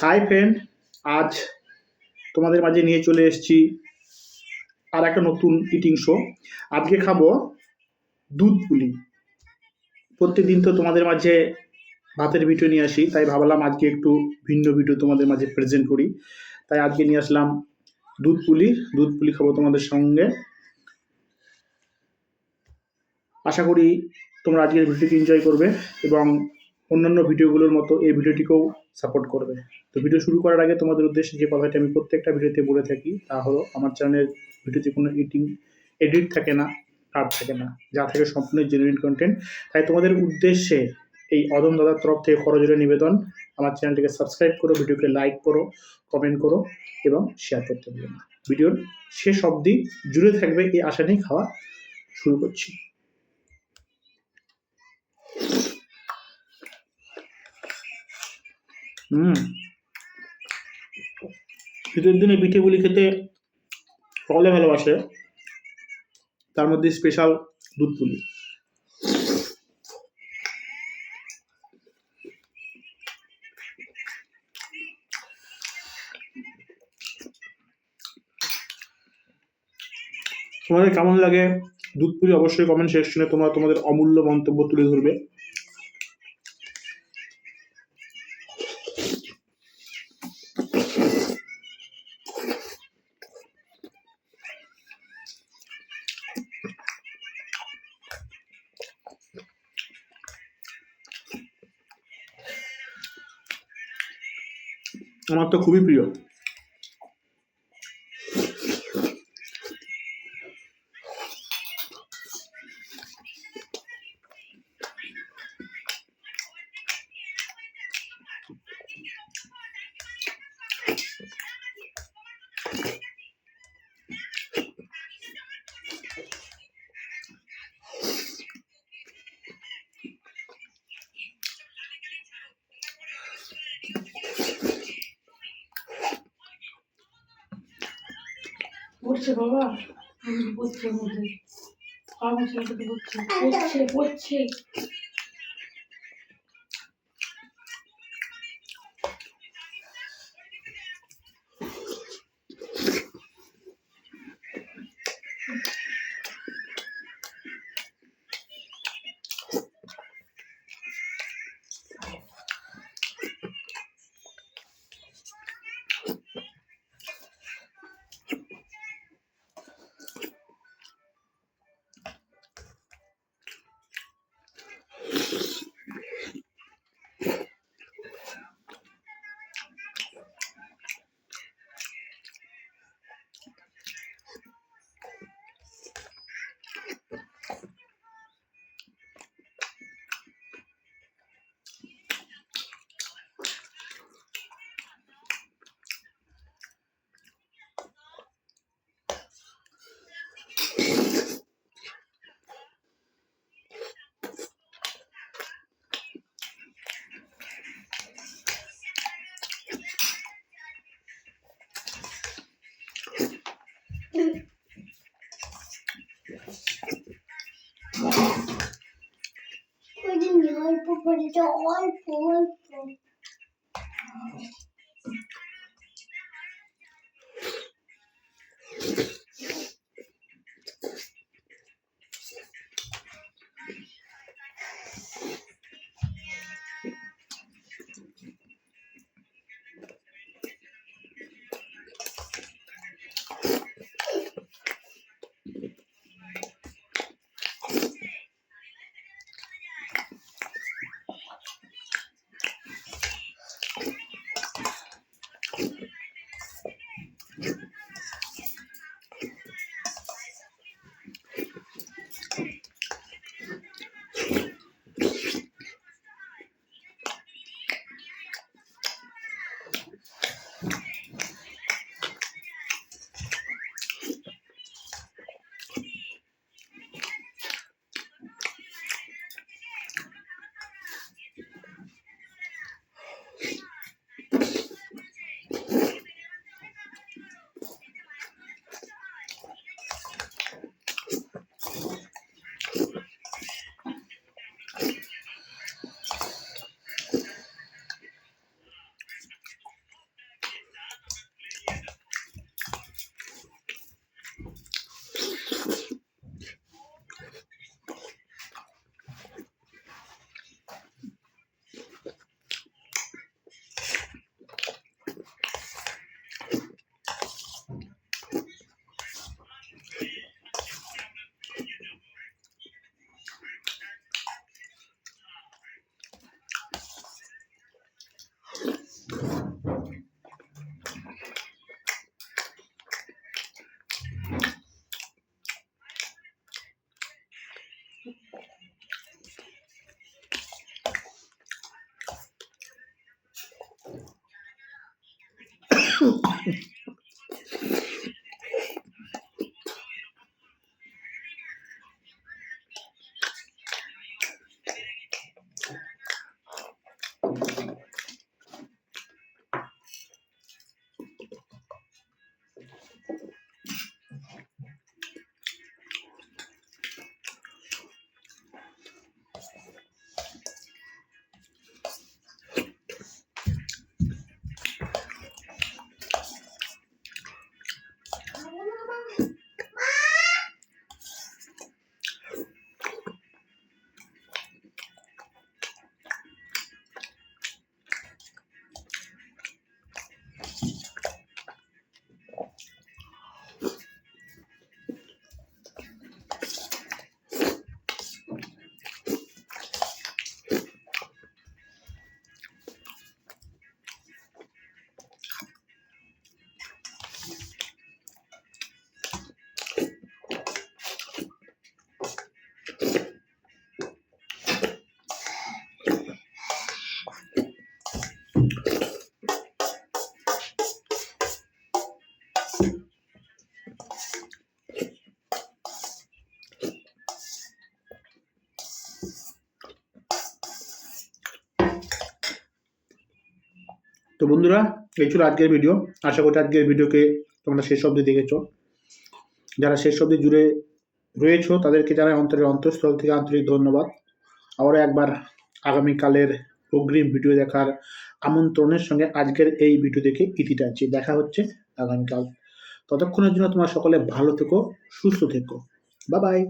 Hi friend, আজ তোমাদের মাঝে নিয়ে চলে এসেছি আর একটা নতুন ইটিং শো। আজকে খাবো দুধ পুলি। প্রত্যেকদিন তো তোমাদের মাঝে ভাতের ভিডিও নিয়ে আসি, তাই ভাবলাম আজকে একটু ভিন্ন ভিডিও তোমাদের মাঝে প্রেজেন্ট করি। তাই আজকে নিয়ে আসলাম দুধ পুলি। দুধ পুলি খাবো তোমাদের সঙ্গে। আশা করি তোমরা আজকের ভিডিওটি এনজয় করবে এবং অন্যান্য ভিডিওগুলোর মতো এই ভিডিওটিকেও সাপোর্ট করবে। তো ভিডিও শুরু করার আগে তোমাদের উদ্দেশ্যে যে কথাটি আমি প্রত্যেকটা ভিডিওতে বলে থাকি তা হলো, আমার চ্যানেলের ভিডিওতে কোনো এডিট থাকে না, কাট থাকে না, যা থাকে সম্পূর্ণ জেনুইন কন্টেন্ট। তাই তোমাদের উদ্দেশ্যে এই অদম দাদার তরফ থেকে করজোড়ে নিবেদন, আমার চ্যানেলটিকে সাবস্ক্রাইব করো, ভিডিওকে লাইক করো, কমেন্ট করো এবং শেয়ার করতে ভুলো না। ভিডিওর শেষ অবধি জুড়ে থাকবে এই আশা নিয়ে খাওয়া শুরু করছি। শীতের দিনে পিঠেগুলি খেতে সকলে ভালোবাসে, তার মধ্যে স্পেশাল দুধ পুলি। তোমাদের কেমন লাগে দুধ পুলি অবশ্যই কমেন্ট সেকশনে তোমরা তোমাদের অমূল্য মন্তব্য তুলে ধরবে। আমার তো খুবই প্রিয়। পড়ছে বাবা, পড়ছে মধ্যে আমার সাথে পড়ছে পড়ছে পড়ছে। অল্প পড়েছে, অল্প অল্প। তো বন্ধুরা, এই ছিল আজকের ভিডিও। আশা করি আজকের ভিডিওকে তোমরা শেষ অবধি দেখেছো। যারা শেষ অবধি জুড়ে রয়েছো তাদেরকে জানাই অন্তরের অন্তঃস্থল থেকে আন্তরিক ধন্যবাদ। আবারও একবার আগামীকালের অগ্রিম ভিডিও দেখার আমন্ত্রণের সঙ্গে আজকের এই ভিডিও দেখে ইতি টানছি। দেখা হচ্ছে আগামীকাল। ততক্ষণের জন্য তোমরা সকলে ভালো থেকো, সুস্থ থেকো। Bye bye.